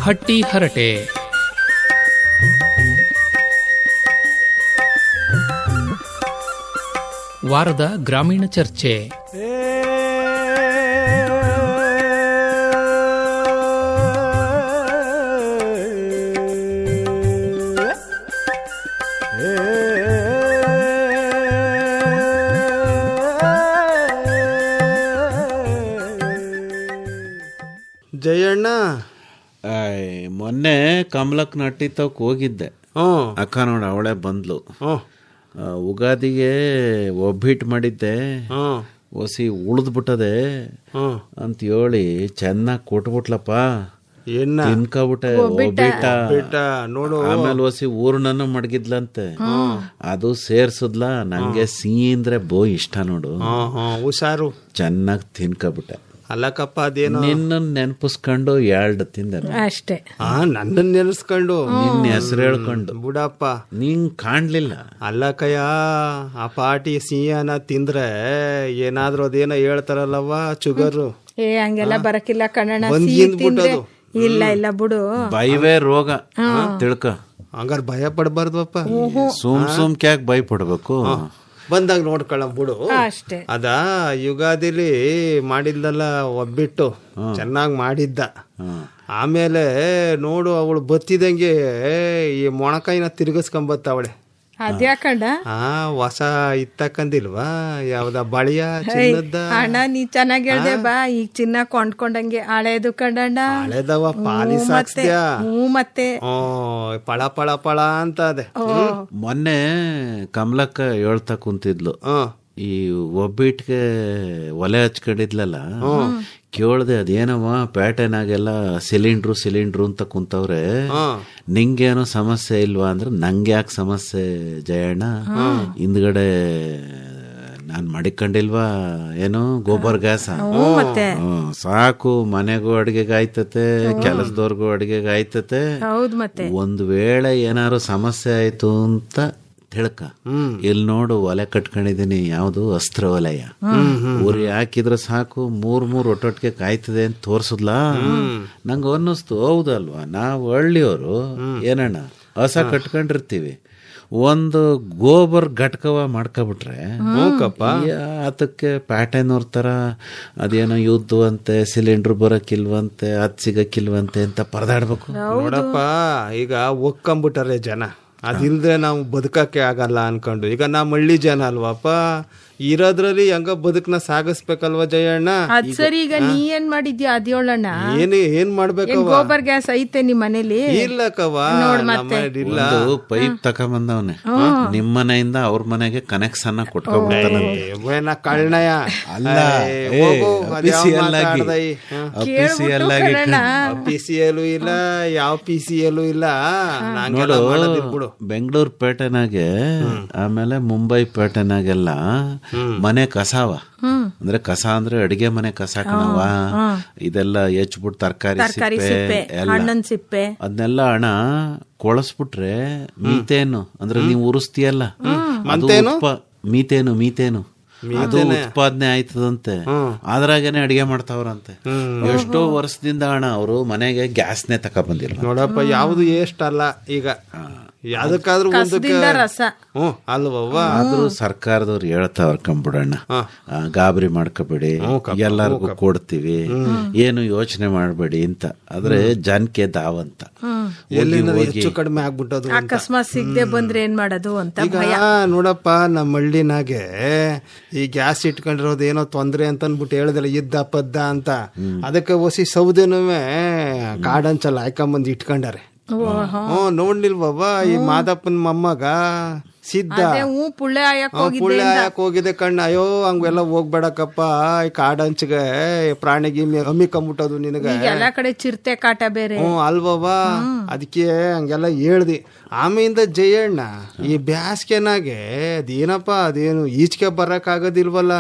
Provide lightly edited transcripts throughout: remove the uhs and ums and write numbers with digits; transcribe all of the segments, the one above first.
ಹಟ್ಟಿ ಹರಟೆ. ವಾರದ ಗ್ರಾಮೀಣ ಚರ್ಚೆ. ಜಯಣ್ಣ, ಮೊನ್ನೆ ಕಮಲಕ್ ನಟ್ಟಿ ತವಕ್ ಹೋಗಿದ್ದೆ. ಅಕ್ಕ ನೋಡ ಅವಳೆ ಬಂದ್ಲು. ಉಗಾದಿಗೆ ಒಬ್ಬಿಟ್ಟು ಮಾಡಿದ್ದೆ, ಒಸಿ ಉಳಿದ್ಬಿಟ್ಟದೆ ಅಂತ ಹೇಳಿ ಚೆನ್ನಾಗಿ ಕೊಟ್ಬಿಟ್ಲಪ್ಪ. ತಿನ್ಕೊಬಿಟ್ಟೆ ಒಬ್ಬಿಟ್ಟ ನೋಡು. ಆಮೇಲೆ ಒಸಿ ಊರ್ನನ್ನು ಮಡಗಿದ್ಲಂತೆ, ಅದು ಸೇರ್ಸುದ್ಲ. ನಂಗೆ ಸಿಹಿ ಅಂದ್ರೆ ಇಷ್ಟ ನೋಡು. ಹುಷಾರು, ಚೆನ್ನಾಗಿ ತಿನ್ಕೊಬಿಟ್ಟೆ. ಅಲ್ಲಕ್ಕಪ್ಪ, ಅದೇನೋ ನಿನ್ನ ನೆನಪಿಸ್ಕೊಂಡು 2 ತಿಂದೆ ಅಷ್ಟೇ. ನನ್ನ ನೆನೆಸ್ಕೊಂಡು ನಿನ್ನ ಹೆಸರು ಹೇಳ್ಕೊಂಡು ಬಿಡಪ್ಪ, ನಿಂಗ್ ಕಾಣ್ಲಿಲ್ಲ. ಅಲ್ಲಕ್ಕಯ್ಯ, ಆ ಪಾಟಿ ಸಿಹಿಯನ್ನ ತಿಂದ್ರೆ ಏನಾದ್ರೂ ಅದೇನೋ ಹೇಳ್ತಾರಲ್ಲವ್ವ, ಶುಗರು. ಹಂಗೆಲ್ಲ ಬರಕಿಲ್ಲ ಕಣಣ್ಣ. ಬಂದ್ಬಿಟ್ಟದು. ಇಲ್ಲ ಬಿಡು, ಬೈವೇ ರೋಗ ತಿಳ್ಕ. ಹಂಗಾರ ಭಯ ಪಡ್ಬಾರ್ದಪ್ಪ. ಸುಮ್ ಕ್ಯಾಕ್ ಭಯ ಪಡ್ಬೇಕು. ಬಂದಾಗ ನೋಡ್ಕೊಳ್ಳ ಬಿಡು ಅಷ್ಟೇ. ಅದ ಯುಗಾದಿಲಿ ಮಾಡಿದ್ಲಲ್ಲ ಒಬ್ಬಿಟ್ಟು, ಚೆನ್ನಾಗಿ ಮಾಡಿದ್ದ. ಆಮೇಲೆ ನೋಡು, ಅವಳು ಬತ್ತಿದಂಗೆ ಈ ಮೊಣಕಾಯಿನ ತಿರ್ಗಿಸ್ಕೊಂಬತ್ತವಳೆ. ಅದ್ಯಾಕಂಡ ಹೊಸ ಇತ್ತಕ್ಕಂದಿಲ್ವಾ? ಯಾವ್ದ ಬಳಿಯ ಚಿನ್ನದ? ಅಣ್ಣ, ನೀ ಚೆನ್ನಾಗಿ ಹೇಳ್ದೆ ಬಾ. ಈಗ ಚಿನ್ನ ಕೊಂಡ್ಕೊಂಡಂಗೆ ಹಳೇದು ಕಂಡಣ್ಣ. ಹಳೇದವ ಪಾಲಿಸ್ ಹಾಕ್ಸ್ದ್ಯಾ? ಮತ್ತೆ ಪಳ ಪಳ ಪಳ ಅಂತ ಅದೇ. ಮೊನ್ನೆ ಕಮಲಕ್ಕ ಹೇಳ್ತಾ ಕುಂತಿದ್ಲು, ಈ ಒಬ್ಬಿಟ್ಗೆ ಒಲೆ ಹಚ್ಕೊಂಡಿದ್ಲಲ್ಲ, ಕೇಳ್ದೆ ಅದೇನವ ಪೇಟೆನಾಗೆಲ್ಲ ಸಿಲಿಂಡ್ರು ಅಂತ ಕುಂತವ್ರೆ, ನಿಂಗೇನೋ ಸಮಸ್ಯೆ ಇಲ್ವಾ ಅಂದ್ರೆ, ನಂಗೆ ಯಾಕೆ ಸಮಸ್ಯೆ ಜಯಣ್ಣ, ಹಿಂದ್ಗಡೆ ನಾನ್ ಮಡಿಕೊಂಡಿಲ್ವಾ ಏನೋ ಗೋಬರ್ ಗ್ಯಾಸ್, ಸಾಕು ಮನೆಗೂ ಅಡಿಗೆಗೆ ಆಯ್ತತೆ, ಕೆಲಸದವ್ರಿಗೂ ಅಡಿಗೆಗೆ ಆಯ್ತತೆ. ಒಂದ್ ವೇಳೆ ಏನಾರು ಸಮಸ್ಯೆ ಆಯ್ತು ಅಂತ ತಿಳ್ಕ, ಇಲ್ಲಿ ನೋಡು ಒಲೆ ಕಟ್ಕೊಂಡಿದೀನಿ, ಯಾವ್ದು ಅಸ್ತ್ರ ವಲಯ, ಉರಿ ಹಾಕಿದ್ರೆ ಸಾಕು 3 ಒಟ್ಟೊಟ್ಟಿಗೆ ಕಾಯ್ತದೆ ಅಂತ ತೋರ್ಸುದ್ಲಾ. ನಂಗೆ ಅನ್ನಿಸ್ತು, ಹೌದಲ್ವಾ, ನಾವು ಹಳ್ಳಿಯವರು ಏನಣ್ಣ ಹಸ ಕಟ್ಕೊಂಡಿರ್ತೀವಿ, ಒಂದು ಗೋಬರ್ ಘಟಕವ ಮಾಡ್ಕೊಬಿಟ್ರೆ ಅದಕ್ಕೆ ಪ್ಯಾಟೆನವ್ರ ತರ ಅದೇನೋ ಯುದ್ಧವಂತೆ, ಸಿಲಿಂಡರ್ ಬರಕ್ಕಿಲ್ವಂತೆ, ಅದ್ ಸಿಗಕ್ಕಿಲ್ವಂತೆ ಅಂತ ಪರದಾಡ್ಬೇಕು. ನೋಡಪ್ಪ, ಈಗ ಒಕ್ಕಂಬಿಟ್ಟಾರೆ ಜನ, ಅದಿಲ್ದ್ರೆ ನಾವು ಬದುಕಕ್ಕೆ ಆಗಲ್ಲ ಅನ್ಕೊಂಡು. ಈಗ ನಮ್ಮ ಹಳ್ಳಿ ಜನ ಅಲ್ವಾಪ, ಇರೋದ್ರಲ್ಲಿ ಹೆಂಗ ಬದುಕನ್ನ ಸಾಗಿಸ್ಬೇಕಲ್ವಾ ಜಯಣ್ಣ? ಅದ್ ಸರಿ. ಈಗ ನೀ ಏನ್ ಮಾಡಿದ್ಯಾ ಅದ್ಯೋಳಣ್ಣ? ಏನ್ ಮಾಡ್ಬೇಕು? ಗೋಬರ್ ಗ್ಯಾಸ್ ಐತೆ ನಿಮ್ ಮನೇಲಿ? ಇಲ್ಲಕ್ಕವ, ಇಲ್ಲ. ಪೈಪ್ ತಕೊಂಬಂದವನೆ ನಿಮ್ ಮನೆಯಿಂದ ಅವ್ರ ಮನೆಗೆ ಕನೆಕ್ಷನ್ ಕೊಟ್ಕೊಬಿಡ್ತಾನಂತೆ. ಕಳ್ನಯ ಅಲ್ಲ, ಪಿಸಿಯಲ್ಲೂ ಇಲ್ಲ, ಯಾವ ಪಿಸಿಯಲ್ಲೂ ಇಲ್ಲ. ನೋಡು, ಬೆಂಗಳೂರು ಪೇಟೆನಾಗೆ ಆಮೇಲೆ ಮುಂಬೈ ಪೇಟೆನಾಗೆಲ್ಲ ಮನೆ ಕಸಾವ ಅಂದ್ರೆ, ಕಸ ಅಂದ್ರೆ ಅಡಿಗೆ ಮನೆ ಕಸ ಕಣವ, ಇದೆಲ್ಲ ಹೆಚ್ಚಿಬಿಟ್ಟು ತರಕಾರಿ ಸಿಪ್ಪೆ ಅದನ್ನೆಲ್ಲ ಹಣ ಕೊಳಸ್ಬಿಟ್ರೆ ಮೀತೇನು ಅಂದ್ರೆ ನೀವು ಉರಿಸ್ತೀಯಲ್ಲ, ಮೀತೇನು ಅದು ಉತ್ಪಾದನೆ ಆಯ್ತದಂತೆ. ಅದ್ರಾಗೇನೆ ಅಡಿಗೆ ಮಾಡ್ತಾವ್ರಂತೆ. ಎಷ್ಟೋ ವರ್ಷದಿಂದ ಹಣ ಅವರು ಮನೆಗೆ ಗ್ಯಾಸ್ನೇ ತಕೊಂಡ್ಬಂದಿಲ್ಲ. ನೋಡಪ್ಪ, ಯಾವ್ದು ಎಷ್ಟಲ್ಲ ಈಗ ಯಾವ್ದಕ್ಕಾದ್ರೂ ಅಲ್ವವ್ವ. ಆದ್ರೂ ಸರ್ಕಾರದವ್ರು ಹೇಳ್ತಾವ್ರ ಕಂಬಿಡಣ್ಣ, ಗಾಬರಿ ಮಾಡ್ಕೋಬೇಡಿ, ಎಲ್ಲರಿಗೂ ಕೊಡ್ತೀವಿ, ಏನು ಯೋಚನೆ ಮಾಡ್ಬೇಡಿ ಅಂತ. ಆದ್ರೆ ಜನಕ್ಕೆ ದಾವಂತ ಹೆಚ್ಚು ಕಡಿಮೆ ಆಗ್ಬಿಟ್ಟದು, ಅಕಸ್ಮಾತ್ ಸಿಗದೆ ಬಂದ್ರೆ ಏನ್ ಮಾಡೋದು ಅಂತ. ಈಗ ನೋಡಪ್ಪ, ನಮ್ಮ ಹಳ್ಳಿನಾಗೆ ಈ ಗ್ಯಾಸ್ ಇಟ್ಕೊಂಡಿರೋದು ಏನೋ ತೊಂದ್ರೆ ಅಂತ ಅನ್ಬಿಟ್ಟು ಹೇಳ್ದಲ್ಲ, ಇದ್ದ ಪದ್ದ ಅಂತ, ಅದಕ್ಕೆ ಹೊಸಿ ಸೌದೆನೂ ಕಾಡಂಚಲ್ಲ ಹಾಕೊಂಬಂದು ಇಟ್ಕೊಂಡಾರೆ. ನೋಡ್ಲಿಲ್ವವ್ವ, ಈ ಮಾದಪ್ಪನ ಮೊಮ್ಮಗ ಸಿದ್ಧ ಪುಳ್ಳೆ ಹಾಯಕ್ ಹೋಗಿದೆ ಕಣ್ಣ. ಅಯ್ಯೋ, ಹಂಗೆಲ್ಲ ಹೋಗ್ಬೇಡಕ್ಕಪ್ಪ, ಈ ಕಾಡಂಚಿಗೆ ಪ್ರಾಣಿಗೆ ಹಮ್ಮಿಕೊಂಬಿಟ್ಟದು ನಿನಗೆ. ಎಲ್ಲಾ ಕಡೆ ಚಿರತೆ ಕಾಟ ಬೇರೆ ಅಲ್ವವ್ವ, ಅದಕ್ಕೆ ಹಂಗೆಲ್ಲ ಹೇಳ್ದಿ. ಆಮೇಲಿಂದ ಜಯಣ್ಣ, ಈ ಬ್ಯಾಸ್ಗೆನಾಗೆ ಅದೇನಪ್ಪ, ಅದೇನು ಈಚೆಗೆ ಬರಕ್ ಆಗೋದಿಲ್ವಲ್ಲ,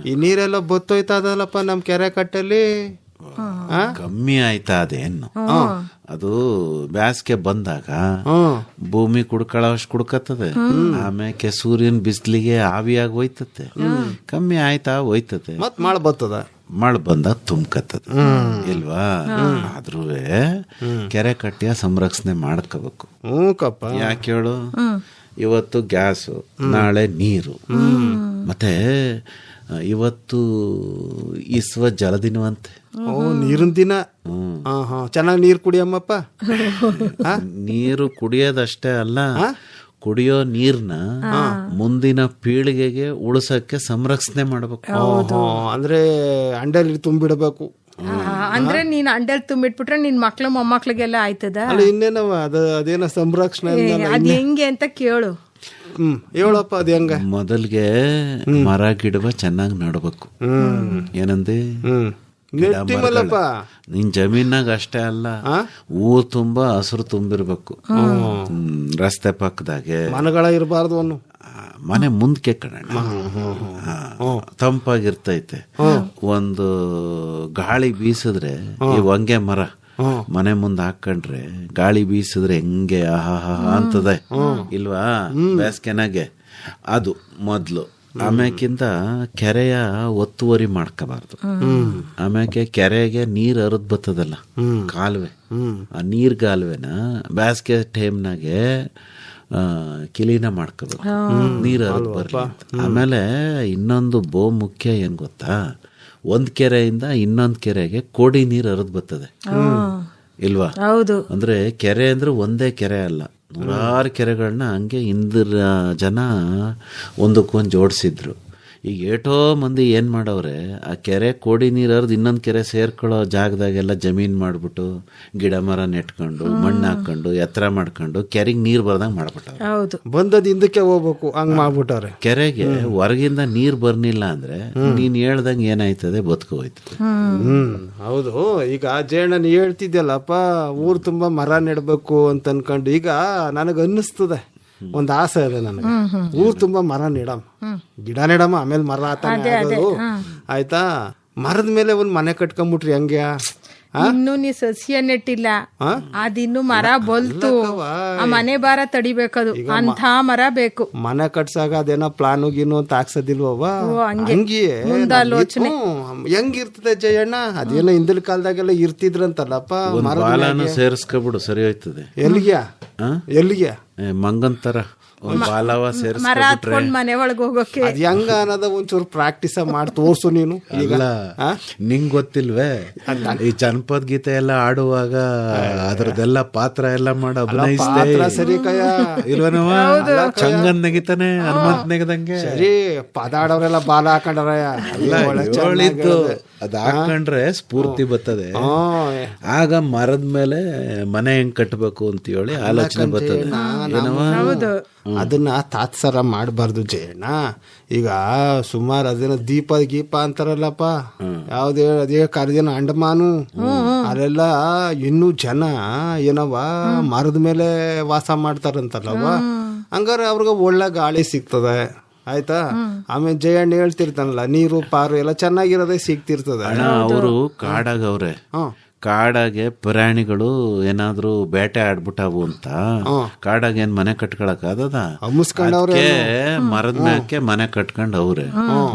ಈ ನೀರೆಲ್ಲ ಬತ್ತೋಯ್ತದಲ್ಲಪ್ಪ ನಮ್ ಕೆರೆ ಕಟ್ಟಲ್ಲಿ. ಕಮ್ಮಿ ಆಯ್ತಾ ಅದೇನು? ಅದು ಬ್ಯಾಸ್ಗೆ ಬಂದಾಗ ಭೂಮಿ ಕುಡ್ಕೊಳ್ಳೋಷ್ಟು ಕುಡ್ಕತ್ತದೆ, ಆಮ್ಯಾಕೆ ಸೂರ್ಯನ ಬಿಸಿಲಿಗೆ ಆವಿಯಾಗಿ ಹೋಯ್ತತೆ, ಕಮ್ಮಿ ಆಯ್ತಾ ಹೋಯ್ತತೆ, ಮತ್ ಮಾಡ ಬರ್ತದ, ಮಳೆ ಬಂದಾಗ ತುಂಬ್ಕತ್ತದ ಇಲ್ವಾ? ಆದ್ರೂ ಕೆರೆ ಕಟ್ಟಿಯ ಸಂರಕ್ಷಣೆ ಮಾಡ್ಕೋಬೇಕು. ಕಪ್ಪ. ಯಾಕೆ ಹೇಳು? ಇವತ್ತು ಗ್ಯಾಸು, ನಾಳೆ ನೀರು, ಮತ್ತೆ ಇವತ್ತು ಇಸ್ವ ಜಲದಿನವಂತೆ. ನೀರಿನ ದಿನ. ಚೆನ್ನಾಗಿ ನೀರು ಕುಡಿಯಮ್ಮಪ್ಪ. ನೀರು ಕುಡಿಯೋದಷ್ಟೇ ಅಲ್ಲ, ಕುಡಿಯೋ ನೀರ್ನ ಮುಂದಿನ ಪೀಳಿಗೆಗೆ ಉಳಿಸಕ್ಕೆ ಸಂರಕ್ಷಣೆ ಮಾಡಬೇಕು. ಅಂದ್ರೆ ಅಂಡಲ್ಲಿ ತುಂಬಿಡಬೇಕು. ಅಂದ್ರೆ ನೀನ್ ಅಂಡಲ್ ತುಂಬಿಟ್ಬಿಟ್ರೆ ನಿನ್ ಮಕ್ಳು ಮೊಮ್ಮಕ್ಳಿಗೆಲ್ಲ ಆಯ್ತದ? ಅಲ್ಲ ಇನ್ನೇನವ ಅದೇನ ಸಂರಕ್ಷಣೆ ಅದ್ ಹೆಂಗೆ ಅಂತ ಕೇಳು. ಹೇಳಪ್ಪ ಅದ್ ಹೆಂಗ? ಮೊದಲ್ಗೆ ಮರ ಗಿಡವ ಚೆನ್ನಾಗಿ ನಡ್ಬೇಕು. ಏನಂದೆ? ನಿನ್ ಜಮೀನಾಗ ಅಷ್ಟೇ ಅಲ್ಲ, ಊರ್ ತುಂಬಾ ಹಸಿರು ತುಂಬಿರ್ಬೇಕು. ರಸ್ತೆ ಪಕ್ಕದಾಗೆ ಮನೆಗಳ ಇರಬಾರ್ದು, ಮನೆ ಮುಂದಕ್ಕೆ ಕಣ ತಂಪಾಗಿರ್ತೈತೆ. ಒಂದು ಗಾಳಿ ಬೀಸಿದ್ರೆ ಈ ಹೊಂಗೆ ಮರ ಮನೆ ಮುಂದೆ ಹಾಕೊಂಡ್ರೆ ಗಾಳಿ ಬೀಸಿದ್ರೆ ಹೆಂಗೆ ಆಹಾ ಅಂತದೆ ಇಲ್ವಾ? ಬೇಸ್ಗೆನಾಗೆ ಅದು ಮೊದ್ಲು. ಆಮ್ಯಾಕಿಂದ ಕೆರೆಯ ಒತ್ತುವರಿ ಮಾಡ್ಕೋಬಾರ್ದು. ಆಮ್ಯಾಕೆ ಕೆರೆಗೆ ನೀರ್ ಹರಿದ್ ಬರ್ತದಲ್ಲ, ಕಾಲುವೆ, ಆ ನೀರ್ ಕಾಲುವೆನ ಬ್ಯಾಸ್ಗೆ ಟೈಮ್ನಾಗೆ ಕಿಲೀನ ಮಾಡ್ಕೋಬೇಕು, ನೀರ್ ಹರಿದ್ ಬರ್ಲಿ ಅಂತ. ಆಮೇಲೆ ಇನ್ನೊಂದು ಮುಖ್ಯ ಏನ್ ಗೊತ್ತಾ? ಒಂದ್ ಕೆರೆಯಿಂದ ಇನ್ನೊಂದ್ ಕೆರೆಗೆ ಕೋಡಿ ನೀರ್ ಹರಿದ್ ಬರ್ತದೆ ಇಲ್ವಾ? ಅಂದ್ರೆ ಕೆರೆ ಅಂದ್ರೆ ಒಂದೇ ಕೆರೆ ಅಲ್ಲ, ನೂರಾರು ಕೆರೆಗಳನ್ನ ಹಂಗೆ ಹಿಂದಿನ ಜನ ಒಂದಕ್ಕೊಂದು ಜೋಡಿಸಿದ್ರು. ಈಗ ಏಟೋ ಮಂದಿ ಏನ್ ಮಾಡವ್ರೆ, ಆ ಕೆರೆ ಕೋಡಿ ನೀರು ಹರಿದು ಇನ್ನೊಂದು ಕೆರೆ ಸೇರ್ಕೊಳ್ಳೋ ಜಾಗದಾಗೆಲ್ಲ ಜಮೀನ್ ಮಾಡ್ಬಿಟ್ಟು ಗಿಡ ಮರ ನೆಟ್ಕೊಂಡು ಮಣ್ಣು ಹಾಕೊಂಡು ಎತ್ತರ ಮಾಡ್ಕೊಂಡು ಕೆರೆಗೆ ನೀರ್ ಬರ್ದಂಗ್ ಮಾಡ್ಬಿಟ್ಟವ್ರೆ. ಬಂದದ್ ಹಿಂದಕ್ಕೆ ಹೋಗ್ಬೇಕು ಹಂಗ್ ಮಾಡ್ಬಿಟ್ಟವ್ರೆ. ಕೆರೆಗೆ ಹೊರಗಿಂದ ನೀರ್ ಬರ್ನಿಲ್ಲ ಅಂದ್ರೆ ನೀನ್ ಹೇಳ್ದಂಗೆ ಏನಾಯ್ತದೆ, ಬದುಕು ಹೋಯ್ತದೆ. ಹೌದು. ಈಗ ಜೇಣ ನೀ ಹೇಳ್ತಿದ್ಯಲ್ಲಪ್ಪ, ಊರ್ ತುಂಬಾ ಮರ ನೆಡ್ಬೇಕು ಅಂತ ಅನ್ಕೊಂಡು, ಈಗ ನನಗ ಅನ್ನಿಸ್ತದೆ, ಒಂದ್ ಆಸೆ ಇದೆ ನನಗೆ, ಊರ್ ತುಂಬಾ ಮರ ನೆಡಮ್, ಗಿಡ ನೆಡಮ್ಮ, ಆಮೇಲೆ ಮರ ಆಗೋದು ಆಯ್ತಾ. ಮರದ ಮೇಲೆ ಒಂದ್ ಮನೆ ಕಟ್ಕೊಂಡ್ಬಿಟ್ರಿ ಹಂಗ್ಯಾ? ಇನ್ನು ನೀ ಸಸ್ಯ ನೆಟ್ಟಿಲ್ಲ, ಅದಿನ್ನು ಮರ ಬಲ್ತು, ಆ ಮನೆ ಬಾರ ತಡಿಬೇಕದು, ಅಂತ ಮರ ಬೇಕು. ಮನೆ ಕಟ್ಸಾಗ ಅದೇನೋ ಪ್ಲಾನು ಗೀನು ಅಂತ ಹಾಕ್ಸೋದಿಲ್ವವ? ಹಂಗಿಯೇ ಮುಂದಾಲೋಚನೆ ಹೆಂಗಿರ್ತದೆ ಜಯಣ್ಣ? ಅದೇನೋ ಹಿಂದಿನ ಕಾಲದಾಗೆಲ್ಲ ಇರ್ತಿದ್ರಂತಲ್ಲಪ್ಪ. ಬಾಲನು ಸೇರಿಸ್ಕೊಬಿಡು, ಸರಿ ಹೋಯ್ತದೆ. ಎಲ್ಲಿಗೆ ಮಂಗಂತರ ಬಾಲವ ಮರ ಹತ್ಕೊಂಡ್ ಮನೆ ಒಳಗೆ ಹೋಗೋಕೆ ಅದ್ ಹೆಂಗ ಅನ್ನೋದ ಒಂಚೂರು ಪ್ರಾಕ್ಟೀಸ್ ಮಾಡಿ ತೋರ್ಸು ನೀನು. ಈಗ ನಿಂಗ್ ಗೊತ್ತಿಲ್ವೇ, ಈ ಜನಪದ ಗೀತೆ ಎಲ್ಲ ಆಡುವಾಗ ಅದ್ರದ್ದೆಲ್ಲ ಪಾತ್ರ ಎಲ್ಲ ಮಾಡಿ ಅಭಿನಯಿಸ್ತಾ ಸರಿ ಕಯ ಇಲ್ವನವ? ಚಂಗನ್ ನೆಗಿತಾನೆ, ಹನುಮಂತ್ ನೆಗದಂಗೆ. ಸರಿ, ಪದಾಡೋರೆಲ್ಲ ಬಾಲ ಹಾಕೊಂಡ್ರ ಹೇಳಿದ್ದು ಅದ್ ಹಾಕೊಂಡ್ರೆ ಸ್ಫೂರ್ತಿ ಬರ್ತದೆ. ಆಗ ಮರದ ಮೇಲೆ ಮನೆ ಹೆಂಗ್ ಕಟ್ಟಬೇಕು ಅಂತ ಹೇಳಿ ಆಲೋಚನೆ ಬರ್ತದೆ. ಅದನ್ನ ತಾತ್ಸರ ಮಾಡಬಾರ್ದು ಜಯಣ್ಣ. ಈಗ ಸುಮಾರು ಅದೇನೋ ದೀಪ ಗೀಪ ಅಂತಾರಲ್ಲಪ್ಪ, ಯಾವ್ದೇ ಅದೇ ಕಾರ್ಯನ ಅಂಡಮಾನು ಅಲ್ಲೆಲ್ಲ ಇನ್ನೂ ಜನ ಏನವ ಮರದ ಮೇಲೆ ವಾಸ ಮಾಡ್ತಾರಂತಲ್ಲವ. ಹಂಗಾರೆ ಅವ್ರಿಗೆ ಒಳ್ಳೆ ಗಾಳಿ ಸಿಗ್ತದೆ ಆಯ್ತಾ. ಆಮೇಲೆ ಜಯಣ್ಣ ಹೇಳ್ತಿರ್ತಾನಲ್ಲ, ನೀರು ಪಾರು ಎಲ್ಲ ಚೆನ್ನಾಗಿರೋದೇ ಸಿಗ್ತಿರ್ತದೆ. ಅವರು ಕಾಡಾಗವ್ರೆ, ಕಾಡಾಗೆ ಪ್ರಾಣಿಗಳು ಏನಾದ್ರು ಬೇಟೆ ಆಡ್ಬಿಟ್ಟಾವು ಅಂತ ಕಾಡಾಗ ಏನ್ ಮನೆ ಕಟ್ಕೊಳಕ್ ಆದದ? ಮರದ ಮ್ಯಾಕೆ ಮನೆ ಕಟ್ಕೊಂಡ್ ಅವ್ರೆ.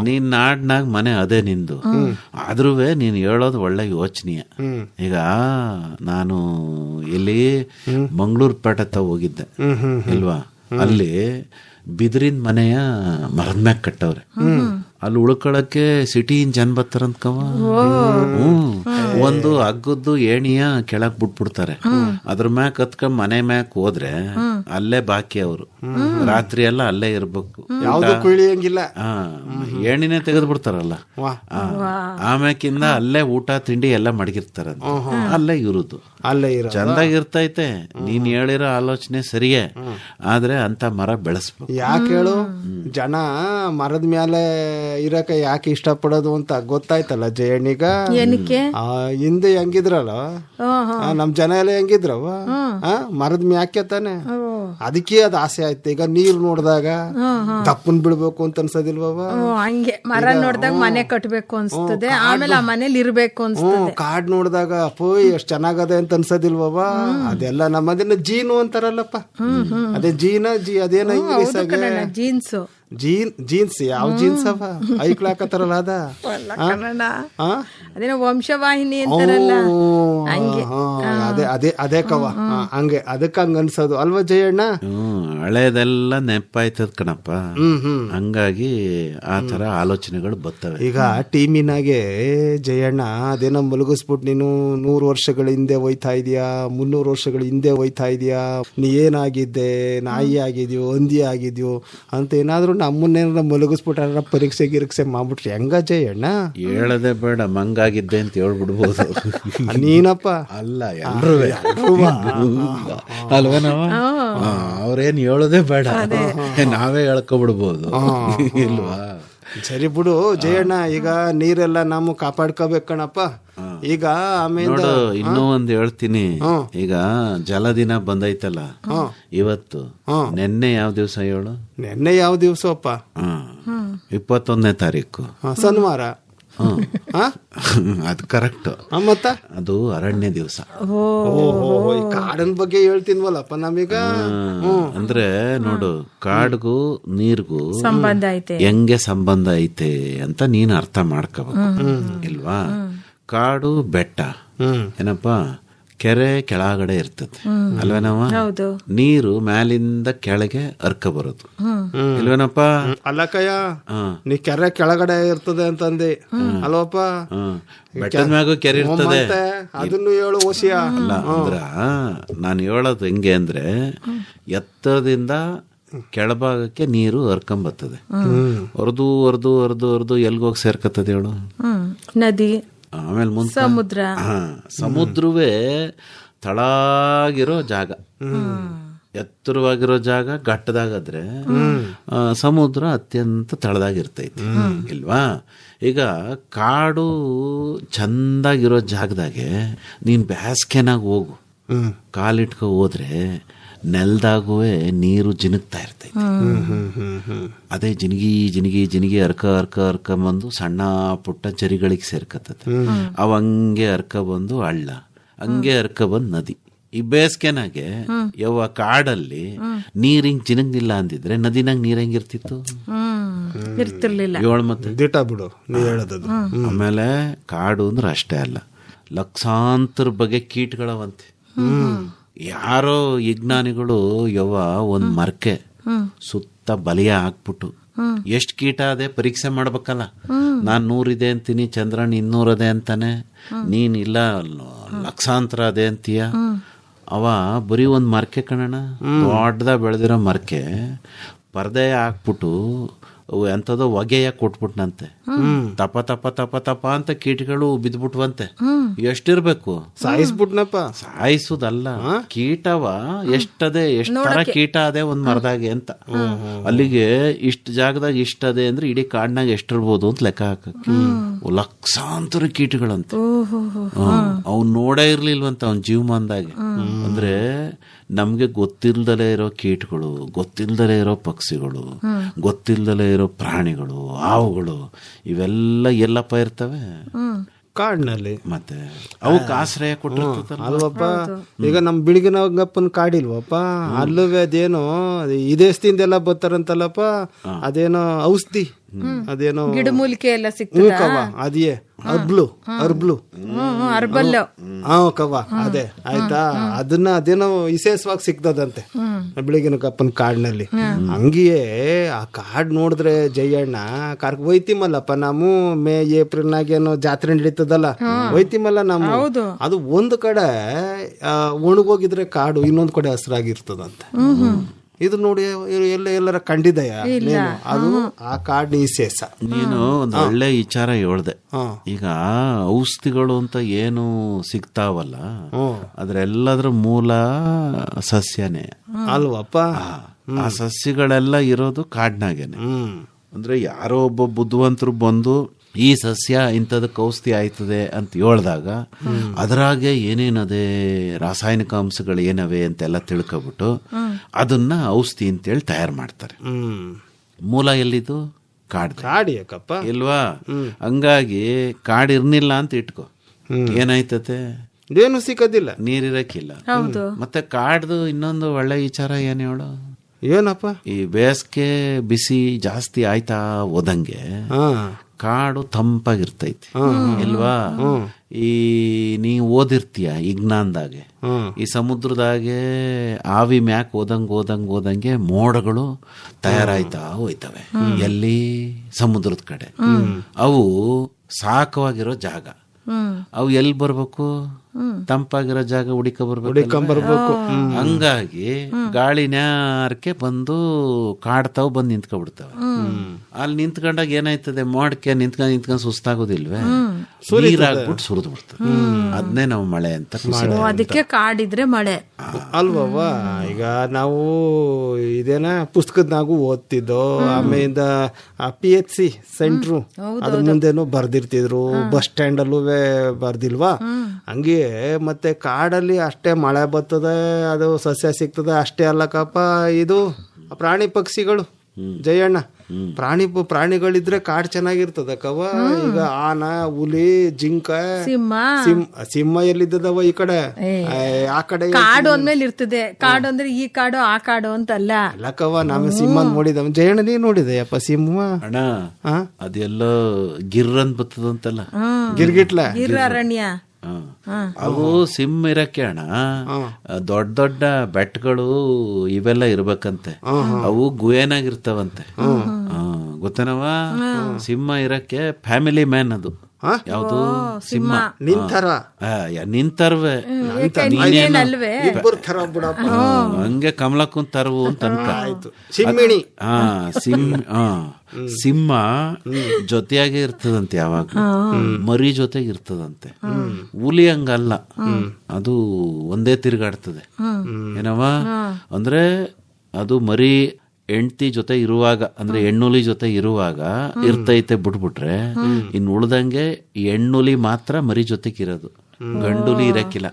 ನೀನ್ ನಾಡ್ನಾಗ ಮನೆ ಅದೇ ನಿಂದು, ಆದ್ರೂ ನೀನ್ ಹೇಳೋದು ಒಳ್ಳೆ ಯೋಚನೆಯ. ಈಗ ನಾನು ಇಲ್ಲಿ ಮಂಗಳೂರು ಪೇಟೆ ಹೋಗಿದ್ದೆ ಇಲ್ವಾ, ಅಲ್ಲಿ ಬಿದಿರಿನ ಮನೆಯ ಮರದ ಮ್ಯಾಗ ಕಟ್ಟವ್ರೆ. ಅಲ್ಲಿ ಉಳ್ಕೊಳಕ್ಕೆ ಸಿಟಿನ್ ಜನ ಬರ್ತಾರಂತ ಕವ. ಒಂದು ಹಗ್ಗದ್ದು ಏಣಿಯ ಕೆಳಗ್ ಬಿಟ್ಬಿಡ್ತಾರೆ, ಅದ್ರ ಮ್ಯಾಕ್ ಹತ್ಕೊಂಡ್ ಮನೆ ಮ್ಯಾಕ್ ಹೋದ್ರೆ ಅಲ್ಲೇ ಬಾಕಿ ಅವರು ರಾತ್ರಿ ಎಲ್ಲ ಅಲ್ಲೇ ಇರ್ಬೇಕು. ಏಣಿನೇ ತೆಗೆದು ಬಿಡ್ತಾರಲ್ಲ, ಆಮ್ಯಾಕಿಂದ ಅಲ್ಲೇ ಊಟ ತಿಂಡಿ ಎಲ್ಲ ಮಡಗಿರ್ತಾರ, ಅಲ್ಲೇ ಇರುದು, ಅಲ್ಲೇ ಚಂದಾಗಿರ್ತೈತೆ. ನೀನ್ ಹೇಳಿರೋ ಆಲೋಚನೆ ಸರಿಯೇ, ಆದ್ರೆ ಅಂತ ಮರ ಬೆಳೆಸ್ಬೇಕು. ಯಾಕೆ ಹೇಳು, ಜನ ಮರದ ಮೇಲೆ ಇರಕ್ಕೆ ಯಾಕೆ ಇಷ್ಟಪಡೋದು ಅಂತ ಗೊತ್ತಾಯ್ತಲ್ಲ ಜಯಣ್ಣಿಗ. ಏನಕ್ಕೆ? ಹಿಂದೆ ಹೆಂಗಿದ್ರಲ್ಲ ನಮ್ ಜನ ಎಲ್ಲ ಹೆಂಗಿದ್ರವ, ಮರದ ಮ್ಯಾಕೆ ತಾನೆ, ಅದಕ್ಕೆ ಅದ್ ಆಸೆ ಆಯ್ತು. ಈಗ ನೀರ್ ನೋಡಿದಾಗ ದಪ್ಪನ್ ಬಿಡ್ಬೇಕು ಅಂತ ಅನ್ಸೋದಿಲ್ವವ? ಹಂಗೆ ಮರ ನೋಡ್ದಾಗ ಮನೆ ಕಟ್ಬೇಕು ಅನ್ಸ್ತದೆ, ಆಮೇಲೆ ಆ ಮನೇಲಿ ಇರ್ಬೇಕು ಅನ್ಸ್ತದೆ. ಕಾಡ್ ನೋಡಿದಾಗ ಪೋಯ್ ಎಷ್ಟ್ ಚೆನ್ನಾಗದೆ ಅಂತ ಅನ್ಸೋದಿಲ್ವವ? ಅದೆಲ್ಲ ನಮ್ಮದನ್ನ ಜೀನು ಅಂತಾರಲ್ಲಪ್ಪ, ಅದೇ ಅದೇನ ಇಂಗ್ಲೀಷ್ ಆಗ ಜೀನ್ಸ್. ಜೀನ್ಸ್ ಯಾವ ಜೀನ್ಸ್ ಅವ ಐಕ್ಲಾಕತ್ತಾರಲ್ಲ ಅದ ಅದೇನೋ ವಂಶವಾಹಿನಿ ಅಂತಾರಲ್ಲ ಹಂಗೆ. ಅದೇ ಕವ ಹಂಗೆ, ಅದಕ್ಕೆ ಹಂಗ ಅನ್ಸೋದು ಅಲ್ವಾ ಜಯಣ್ಣ? ಹಳೇದೆಲ್ಲ ನೆನಪಾಯ್ತದ ಕಣಪ್ಪ. ಹಂಗಾಗಿ ಆ ತರ ಆಲೋಚನೆಗಳು ಬರ್ತವೆ. ಈಗ ಟೀಮಿನಾಗೆ ಜಯಣ್ಣ ಅದೇನೋ ಮಲಗಿಸ್ಬಿಟ್ಟು ನೀನು 100 ವರ್ಷಗಳ ಹಿಂದೆ ಹೋಯ್ತಾ ಇದೀಯಾ, 300 ವರ್ಷಗಳ ಹಿಂದೆ ಹೋಯ್ತಾ ಇದೀಯಾ, ನೀ ಏನಾಗಿದ್ದೆ, ನಾಯಿ ಆಗಿದ್ಯೋ ಹಂದಿ ಆಗಿದ್ಯೋ ಅಂತ ಏನಾದ್ರು ನಮ್ಮನ್ನೇನಾರ ಮಲಗಿಸ್ಬಿಟ್ಟಾರ ಪರೀಕ್ಷೆ ಗಿರೀಕ್ಷೆ ಮಾಡ್ಬಿಟ್ರಿ ಹೆಂಗ ಜಯಣ್ಣ? ಹೇಳದೆ ಬೇಡ, ಮಂಗಾಗಿದ್ದೆ ಅಂತ ಹೇಳ್ಬಿಡ್ಬೋದು. ನೀನಪ್ಪ ಅಲ್ಲ ಎಲ್ರೂ ಅಲ್ವೇನವ? ಅವ್ರೇನ್ ಹೇಳೋದೇ ಬೇಡ, ನಾವೇ ಹೇಳ್ಕೊಬಿಡ್ಬೋದು ಇಲ್ವಾ? ಸರಿ ಬಿಡು ಜಯಣ್ಣ, ಈಗ ನೀರೆಲ್ಲ ನಾವು ಕಾಪಾಡ್ಕೋಬೇಕು ಕಣಪ್ಪ. ಈಗ ಆಮೇಲೆ ಇನ್ನೂ ಒಂದ್ ಹೇಳ್ತೀನಿ. ಈಗ ಜಲದಿನ ಬಂದೈತಲ್ಲ ಇವತ್ತು, ನೆನ್ನೆ ಯಾವ ದಿವಸ ಹೇಳು? ನೆನ್ನೆ ಯಾವ ದಿವಸಪ್ಪ? 21ನೇ ತಾರೀಕು ಶನಿವಾರ. ಅದು ಕರೆಕ್ಟ್. ಮತ್ತ ಅದು ಅರಣ್ಯ ದಿವಸ. ಕಾಡಿನ ಬಗ್ಗೆ ಹೇಳ್ತೀನ್ವಲ್ಲಪ್ಪ ನಮೀಗ. ಅಂದ್ರೆ ನೋಡು, ಕಾಡ್ಗೂ ನೀರ್ಗೂ ಸಂಬಂಧ ಐತೆ, ಹೆಂಗೆ ಸಂಬಂಧ ಐತೆ ಅಂತ ನೀನ್ ಅರ್ಥ ಮಾಡ್ಕೋಬೇಕು ಇಲ್ವಾ? ಕಾಡು ಬೆಟ್ಟ ಏನಪ್ಪಾ, ಕೆರೆ ಕೆಳಗಡೆ ಇರ್ತದೆ ಅಲ್ವೇನವ? ನೀರು ಮ್ಯಾಲಿಂದ ಕೆಳಗೆ ಹರ್ಕ ಬರೋದು ಇಲ್ವೇನಪ್ಪ? ಅಲ್ಲಕ್ಕಯ್ಯ, ನೀ ಕೆರೆ ಕೆಳಗಡೆ ಇರ್ತದೆ ಅಂತಂದೆ ಅಲ್ವಪ್ಪ? ಬೆಟ್ಟದ ಮ್ಯಾಗೂ ಕೆರೆ ಇರ್ತದೆ, ಅದನ್ನು ಹೇಳು ಓಸಿಯ. ಅಲ್ಲ ಅಂದ್ರ ನಾನು ಹೇಳೋದು ಹೆಂಗೆ ಅಂದ್ರೆ, ಎತ್ತರದಿಂದ ಕೆಳಭಾಗಕ್ಕೆ ನೀರು ಹರ್ಕೊಂಬರ್ತದೆ, ಹೊರದು ಹೊರದು ಹೊರದು ಹೊರದು ಎಲ್ಗೋಗಿ ಸೇರ್ಕತ್ತದೆ ಹೇಳು? ನದಿ, ಆಮೇಲೆ ಮುಂದೆ ಸಮುದ್ರ. ಸಮುದ್ರವೇ ತಳಾಗಿರೋ ಜಾಗ, ಎತ್ತರವಾಗಿರೋ ಜಾಗ ಘಟ್ಟದಾಗಾದ್ರೆ ಸಮುದ್ರ ಅತ್ಯಂತ ತಳದಾಗಿರ್ತೈತಿ ಇಲ್ವಾ? ಈಗ ಕಾಡು ಚಂದಾಗಿರೋ ಜಾಗದಾಗೆ ನೀನ್ ಬ್ಯಾಸ್ಗೆನಾಗ ಹೋಗು, ಕಾಲಿಟ್ಕೊ ಹೋದ್ರೆ ನೆಲದಾಗುವೆ ನೀರು ಜಿನುಗ್ತಾ ಇರ್ತೈತಿ. ಅದೇ ಜಿನಿಗಿ ಜಿನಿಗಿ ಜಿನಿಗಿ ಅರ್ಕ ಬಂದು ಸಣ್ಣ ಪುಟ್ಟ ಚರಿಗಳಿಗೆ ಸೇರ್ಕತ್ತದೆ. ಅವ ಹಂಗೆ ಅರ್ಕ ಬಂದು ಹಳ್ಳ, ಹಂಗೆ ಅರ್ಕ ಬಂದು ನದಿ. ಈ ಬೇಸ್ಗೆನಾಗೆ ಯಾವ ಕಾಡಲ್ಲಿ ನೀರ್ ಹಿಂಗ್ ಜಿನಗ್ನಿಲ್ಲ ಅಂದಿದ್ರೆ ನದಿನಾಗ ನೀರ್ ಹೆಂಗಿರ್ತಿತ್ತು? ಇರ್ತಿರ್ಲಿಲ್ಲ. ಏಳು ಮತ್ತೆ ದಿಟ ಬಿಡು ನೀ ಹೇಳೋದು. ಆಮೇಲೆ ಕಾಡು ಅಂದ್ರೆ ಅಷ್ಟೇ ಅಲ್ಲ, ಲಕ್ಷಾಂತರ ಬಗೆ ಕೀಟಗಳವಂತೆ. ಯಾರೋ ವಿಜ್ಞಾನಿಗಳು ಒಂದ್ ಮರಕ್ಕೆ ಸುತ್ತ ಬಲಿಯ ಹಾಕ್ಬಿಟ್ಟು ಎಷ್ಟ್ ಕೀಟ ಅದೇ ಪರೀಕ್ಷೆ ಮಾಡ್ಬೇಕಲ್ಲ. ನಾನ್ 100 ಇದೆ ಅಂತೀನಿ, ಚಂದ್ರನ್ 200 ಅದೇ ಅಂತಾನೆ, ನೀನ್ ಇಲ್ಲ ಲಕ್ಷಾಂತರ ಅದೇ ಅಂತೀಯ. ಅವ ಬರೀ ಒಂದ್ ಮರಕೆ ಕಣಣ, ದೊಡ್ಡದ ಬೆಳೆದಿರೋ ಮರಕೆ ಪರ್ದೆ ಹಾಕ್ಬಿಟ್ಟು ಎಂತದೋ ಹೊಗೆಯ ಕೊಟ್ಬಿಟ್ನಂತೆ. ತಪ ತಪ ತಪ ತಪ ಅಂತ ಕೀಟಗಳು ಬಿದ್ಬಿಟ್ವಂತೆ. ಎಷ್ಟಿರ್ಬೇಕು? ಸಾಯಿಸ್ಬಿಟ್ನಪ್ಪ. ಸಾಯಿಸುದಲ್ಲ, ಕೀಟವ ಎಷ್ಟದೆ, ಎಷ್ಟ್ ತರ ಕೀಟ ಅದೇ ಒಂದ್ ಮರದಾಗೆ ಅಂತ. ಅಲ್ಲಿಗೆ ಇಷ್ಟ ಜಾಗದಾಗ ಇಷ್ಟದೆ ಅಂದ್ರೆ ಇಡೀ ಕಾಡ್ನಾಗ ಎಷ್ಟಿರ್ಬೋದು ಅಂತ ಲೆಕ್ಕ ಹಾಕಕ್ಕೆ ಲಕ್ಷಾಂತರ ಕೀಟಗಳಂತೆ. ಅವ್ನ್ ನೋಡೇ ಇರ್ಲಿಲ್ವಂತ ಅವನ್ ಜೀವಮಾನದಾಗೆ. ಅಂದ್ರೆ ನಮ್ಗೆ ಗೊತ್ತಿಲ್ದಲೇ ಇರೋ ಕೀಟಗಳು, ಗೊತ್ತಿಲ್ದಲೇ ಇರೋ ಪಕ್ಷಿಗಳು, ಗೊತ್ತಿಲ್ದಲೇ ಇರೋ ಪ್ರಾಣಿಗಳು, ಹಾವುಗಳು, ಇವೆಲ್ಲ ಎಲ್ಲಪ್ಪ ಇರ್ತವೆ ಕಾಡಿನಲ್ಲಿ. ಮತ್ತೆ ಅವಕ್ಕೆ ಆಶ್ರಯ ಕೊಟ್ಟಿರ್ತದಲ್ಲ ಅಲ್ವಪ್ಪ. ಈಗ ನಮ್ ಬಿಳಿಗಿನಗಪ್ಪನ ಕಾಡಿಲ್ವಪ್ಪ, ಅಲ್ಲವೇ ಅದೇನೋ ವಿದೇಶದಿಂದೆಲ್ಲ ಬರ್ತಾರಂತಲ್ಲಪ್ಪ, ಅದೇನೋ ಔಷಧಿ, ಅದೇನೋ ಗಿಡಮೂಲಿಕೆ ಎಲ್ಲ ಸಿಗ್ತದ, ಅದೇ ಅರ್ಬ್ಲು ಅರ್ಬಲ್ಲು ಕವ್ವ ಅದೇ ಆಯ್ತಾ. ಅದೇನೋ ವಿಶೇಷವಾಗಿ ಸಿಗ್ತದಂತೆ ಬೆಳಗಿನ ಕಪ್ಪನ ಕಾಡಿನಲ್ಲಿ. ಹಂಗಿಯೇ ಆ ಕಾಡ್ ನೋಡಿದ್ರೆ ಜಯಣ್ಣ ಹೋಯ್ತಿಮಲ್ಲಪ್ಪ ನಾವು ಮೇ ಏಪ್ರಿಲ್ನಾಗೇನೋ ಜಾತ್ರೆ ನಡೀತದಲ್ಲ, ಹೋಯ್ತಿಮಲ್ಲ ನಾವು. ಅದು ಒಂದು ಕಡೆ ಒಣಗೋಗಿದ್ರೆ ಕಾಡು ಇನ್ನೊಂದ್ ಕಡೆ ಹಸ್ರಾಗಿರ್ತದಂತೆ. ಇದು ನೋಡಿ ಎಲ್ಲರ ಕಂಡಿದೆಯ? ಅದು ಆ ಕಾಡಿನ ವಿಶೇಷ. ನೀನು ಒಂದು ಒಳ್ಳೆ ವಿಚಾರ ಹೇಳ್ದೆ. ಈಗ ಔಷಧಿಗಳು ಅಂತ ಏನು ಸಿಗ್ತಾವಲ್ಲ, ಅದ್ರೆಲ್ಲದ್ರ ಮೂಲ ಸಸ್ಯನೇ ಅಲ್ವಪ್ಪ. ಆ ಸಸ್ಯಗಳೆಲ್ಲ ಇರೋದು ಕಾಡ್ನಾಗೇನೆ. ಅಂದ್ರೆ ಯಾರೋ ಒಬ್ಬ ಬುದ್ಧಿವಂತರು ಬಂದು ಈ ಸಸ್ಯ ಇಂಥದಕ್ಕೆ ಔಷಧಿ ಆಯ್ತದೆ ಅಂತ ಹೇಳ್ದಾಗ ಅದರಾಗೆ ಏನೇನದೆ ರಾಸಾಯನಿಕ ಅಂಶಗಳು ಏನವೆ ಅಂತೆಲ್ಲ ತಿಳ್ಕೊಬಿಟ್ಟು ಅದನ್ನ ಔಷಧಿ ಅಂತೇಳಿ ತಯಾರು ಮಾಡ್ತಾರೆ. ಮೂಲ ಎಲ್ಲಿದು? ಕಾಡಿ ಅಕ್ಕಪ್ಪ ಇಲ್ವಾ? ಹಂಗಾಗಿ ಕಾಡಿರ್ನಿಲ್ಲ ಅಂತ ಇಟ್ಕೋ, ಏನಾಯ್ತತೆ? ಏನು ಸಿಕ್ಕದಿಲ್ಲ, ನೀರಿರಕ್ಕಿಲ್ಲ. ಮತ್ತೆ ಕಾಡ್ದು ಇನ್ನೊಂದು ಒಳ್ಳೆ ವಿಚಾರ ಏನ್ ಹೇಳು? ಏನಪ್ಪ? ಈ ಬೇಸಿಗೆ ಬಿಸಿ ಜಾಸ್ತಿ ಆಯ್ತಾ ಹೋದಂಗೆ ಕಾಡು ತಂಪಾಗಿರ್ತೈತಿ ಇಲ್ವಾ? ಈ ನೀ ಓದಿರ್ತೀಯ ವಿಜ್ಞಾನದಾಗೆ, ಈ ಸಮುದ್ರದಾಗೆ ಆವಿ ಮ್ಯಾಕ್ ಹೋದಂಗೆ ಮೋಡಗಳು ತಯಾರಾಯ್ತಾ ಹೋಯ್ತವೆ. ಎಲ್ಲಿ? ಸಮುದ್ರದ ಕಡೆ. ಅವು ಸಾಕವಾಗಿರೋ ಜಾಗ. ಅವು ಎಲ್ಲಿ ಬರ್ಬೇಕು? ತಂಪಾಗಿರೋ ಜಾಗ ಹುಡಿಕೊಂಬರ್ಬೇಕು. ಹಂಗಾಗಿ ಗಾಳಿ ನ್ಯಾರಕ್ಕೆ ಬಂದು ಕಾಡ್ತಾವ್, ಬಂದು ನಿಂತ್ಕೊಬಿಡ್ತಾವೆ. ಅಲ್ಲಿ ನಿಂತ್ಕೊಂಡಾಗ ಏನಾಯ್ತದೆ? ಮೋಡಕ್ಕೆ ನಿಂತ್ಕೊಂಡ್ ಸುಸ್ತಾಗೋದಿಲ್ವೇ? ನೀರಾಗ್ಬಿಟ್ಟು ಸುರಿದು ಬಿಡ್ತದೆ. ಅದನ್ನೇ ನಾವು ಮಳೆ ಅಂತ. ಅದಕ್ಕೆ ಕಾಡಿದ್ರೆ ಮಳೆ ಅಲ್ವವ್ವ? ಈಗ ನಾವು ಇದೇನ ಪುಸ್ತಕದ್ನಾಗೂ ಓದ್ತಿದ್ದೋ, ಆಮೇಲಿಂದ PHC ಸೆಂಟ್ರು ಅದ್ರ ಮುಂದೆನೂ ಬರ್ದಿರ್ತಿದ್ರು, ಬಸ್ ಸ್ಟ್ಯಾಂಡ್ ಅಲ್ಲೂ ಬರ್ದಿಲ್ವಾ? ಹಂಗೆ ಮತ್ತೆ ಕಾಡಲ್ಲಿ ಅಷ್ಟೇ ಮಳೆ ಬರ್ತದೆ, ಅದು ಸಸ್ಯ ಸಿಗ್ತದೆ ಅಷ್ಟೇ ಅಲ್ಲಕ್ಕಪ್ಪ. ಇದು ಪ್ರಾಣಿ ಪಕ್ಷಿಗಳು ಜಯಣ್ಣ, ಪ್ರಾಣಿಗಳಿದ್ರೆ ಕಾಡು ಚೆನ್ನಾಗಿರ್ತದಕ್ಕವ. ಈಗ ಆನ, ಹುಲಿ, ಜಿಂಕ, ಸಿಂಹ ಎಲ್ಲಿದ್ದದವ? ಈ ಕಡೆ ಆ ಕಡೆ ಕಾಡು ಅಂದ್ಮೇಲೆ ಇರ್ತದೆ. ಕಾಡು ಅಂದ್ರೆ ಈ ಕಾಡು ಆ ಕಾಡು ಅಂತಲ್ಲ ಅಲ್ಲಕ್ಕವ. ನಾವೇ ಸಿಂಹ ನೋಡಿದವ. ಜಯಣ್ಣ ನೀ ನೋಡಿದೆಯಪ್ಪ ಸಿಂಹ? ಅಣ್ಣ ಅದೆಲ್ಲೋ ಗಿರ್ರಂದ್ ಬರ್ತದಂತಲ್ಲ, ಗಿರ್ಗಿಟ್ಲ, ಗಿರ್ರಾರಣ್ಯ. ಅವು ಸಿಂಹ ಇರಕ್ಕೆ ಅಣ್ಣ ದೊಡ್ಡ ದೊಡ್ಡ ಬೆಟ್ಟಗಳು ಇವೆಲ್ಲ ಇರ್ಬೇಕಂತೆ. ಅವು ಗುಹೆನಾಗಿರ್ತಾವಂತೆ. ಗೊತ್ತೇನವ? ಸಿಂಹ ಇರಕ್ಕೆ ಫ್ಯಾಮಿಲಿ ಮ್ಯಾನ್ ಅದು. ಯಾವುದು? ಸಿಂಹ ನಿಂತರ್ವೆ. ಹಂಗೆ ಕಮಲಕ್ಕನ್ ತರವು ಅಂತ ಅನ್ಕ. ಸಿಂಹ ಜೊತೆಯಾಗೆ ಇರ್ತದಂತೆ, ಯಾವಾಗ ಮರಿ ಜೊತೆಗೆ ಇರ್ತದಂತೆ. ಹುಲಿ ಹಂಗಲ್ಲ, ಅದು ಒಂದೇ ತಿರುಗಾಡ್ತದೆ. ಏನವ ಅಂದ್ರೆ ಅದು ಮರಿ ಹೆಂಡತಿ ಜೊತೆ ಇರುವಾಗ, ಅಂದ್ರೆ ಹೆಣ್ಣುಲಿ ಜೊತೆ ಇರುವಾಗ ಇರ್ತೈತೆ. ಬಿಟ್ಬಿಟ್ರೆ ಇನ್ನು ಉಳ್ದಂಗೆ ಹೆಣ್ಣುಲಿ ಮಾತ್ರ ಮರಿ ಜೊತೆಗಿರೋದು, ಗಂಡುಲಿ ಇರಕ್ಕಿಲ್ಲ.